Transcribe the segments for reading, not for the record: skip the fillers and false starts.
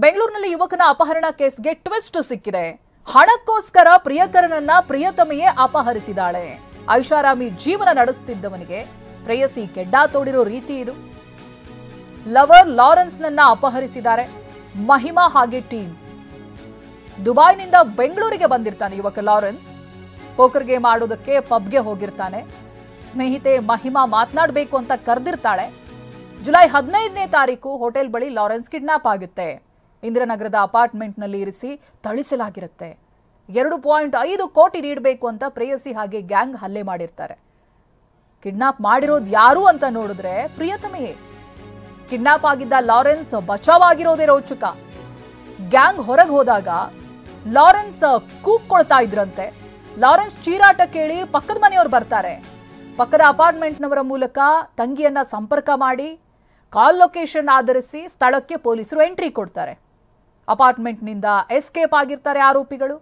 ಬೆಂಗಳೂರಿನಲ್ಲಿ ಯುವಕನ ಅಪಹರಣ ಕೇಸ್ಗೆ ಟ್ವಿಸ್ಟ್ ಸಿಕ್ಕಿದೆ. ಹಣಕ್ಕೋಸ್ಕರ ಪ್ರಿಯಕರನನ್ನ ಪ್ರಿಯತಮೆಯೇ ಅಪಹರಿಸಿದಾಳೆ. ಐಷಾರಾಮಿ ಜೀವನ ನಡೆಸುತ್ತಿದ್ದವನಿಗೆ ಪ್ರೇಯಸಿ ಕೆಡ್ಡ ತೋಡಿರೋ ರೀತಿ ಇದು. ಲವರ್ ಲಾರೆನ್ಸ್ ನನ್ನ ಅಪಹರಿಸಿದ್ದಾರೆ. ಮಹಿಮಾ ಹಾಗೆ ಟೀಮ್. ದುಬೈನಿಂದ ಬೆಂಗಳೂರಿಗೆ ಬಂದಿರ್ತಾನೆ ಯುವಕ ಲಾರೆನ್ಸ್. ಪೋಕರ್ ಗೇಮ್ ಆಡೋದಕ್ಕೆ ಪಬ್ಗೆ ಹೋಗಿರ್ತಾನೆ. ಸ್ನೇಹಿತೆ ಮಹಿಮಾ ಮಾತನಾಡಬೇಕು ಅಂತ ಕರೆದಿರ್ತಾಳೆ. ಜುಲೈ 15ನೇ ತಾರೀಕು ಹೋಟೆಲ್ ಬಳಿ ಲಾರೆನ್ಸ್ ಕಿಡ್ನಾಪ್ ಆಗುತ್ತೆ. ಇಂದಿರಾನಗರದ ಅಪಾರ್ಟ್ಮೆಂಟ್ನಲ್ಲಿ ಇರಿಸಿ ಥಳಿಸಲಾಗಿರುತ್ತೆ. 2.5 ಕೋಟಿ ನೀಡಬೇಕು ಅಂತ ಪ್ರೇಯಸಿ ಹಾಗೆ ಗ್ಯಾಂಗ್ ಹಲ್ಲೆ ಮಾಡಿರ್ತಾರೆ. ಕಿಡ್ನಾಪ್ ಮಾಡಿರೋದು ಯಾರು ಅಂತ ನೋಡಿದ್ರೆ ಪ್ರಿಯತಮೆಯೇ. ಕಿಡ್ನಾಪ್ ಆಗಿದ್ದ ಲಾರೆನ್ಸ್ ಬಚಾವಾಗಿರೋದೇ ರೋಚಕ. ಗ್ಯಾಂಗ್ ಹೊರಗೆ ಹೋದಾಗ ಲಾರೆನ್ಸ್ ಕೂಗ್ಕೊಳ್ತಾ ಇದ್ರಂತೆ. ಲಾರೆನ್ಸ್ ಚೀರಾಟ ಕೇಳಿ ಪಕ್ಕದ ಮನೆಯವರು ಬರ್ತಾರೆ. ಪಕ್ಕದ ಅಪಾರ್ಟ್ಮೆಂಟ್ನವರ ಮೂಲಕ ತಂಗಿಯನ್ನ ಸಂಪರ್ಕ ಮಾಡಿ ಕಾಲ್ ಲೊಕೇಶನ್ ಆಧರಿಸಿ ಸ್ಥಳಕ್ಕೆ ಪೊಲೀಸರು ಎಂಟ್ರಿ ಕೊಡ್ತಾರೆ. ಅಪಾರ್ಟ್ಮೆಂಟ್ನಿಂದ ಎಸ್ಕೇಪ್ ಆಗಿರ್ತಾರೆ ಆರೋಪಿಗಳು.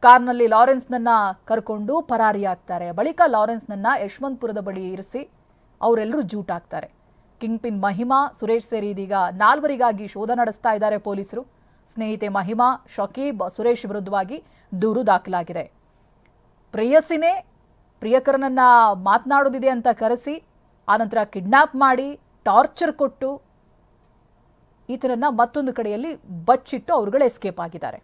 ಕಾರ್ನಲ್ಲಿ ಲಾರೆನ್ಸ್ನನ್ನ ಕರ್ಕೊಂಡು ಪರಾರಿಯಾಗ್ತಾರೆ. ಬಳಿಕ ಲಾರೆನ್ಸ್ನನ್ನ ಯಶವಂತಪುರದ ಬಳಿ ಇರಿಸಿ ಅವರೆಲ್ಲರೂ ಜೂಟಾಗ್ತಾರೆ. ಕಿಂಗ್ ಪಿನ್ ಮಹಿಮಾ, ಸುರೇಶ್ ಸೇರಿ ಇದೀಗ 4ವರಿಗಾಗಿ ಶೋಧ ನಡೆಸ್ತಾ ಇದ್ದಾರೆ ಪೊಲೀಸರು. ಸ್ನೇಹಿತೆ ಮಹಿಮಾ, ಶಕೀಬ್, ಸುರೇಶ್ ವಿರುದ್ಧವಾಗಿ ದೂರು ದಾಖಲಾಗಿದೆ. ಪ್ರೇಯಸಿನೇ ಪ್ರಿಯಕರನನ್ನ ಮಾತನಾಡೋದಿದೆ ಅಂತ ಕರೆಸಿ ಆನಂತರ ಕಿಡ್ನಾಪ್ ಮಾಡಿ ಟಾರ್ಚರ್ ಕೊಟ್ಟು ಈತನನ್ನ ಮತ್ತೊಂದು ಕಡೆಯಲ್ಲಿ ಬಚ್ಚಿಟ್ಟು ಅವರುಗಳು ಎಸ್ಕೇಪ್ ಆಗಿದ್ದಾರೆ.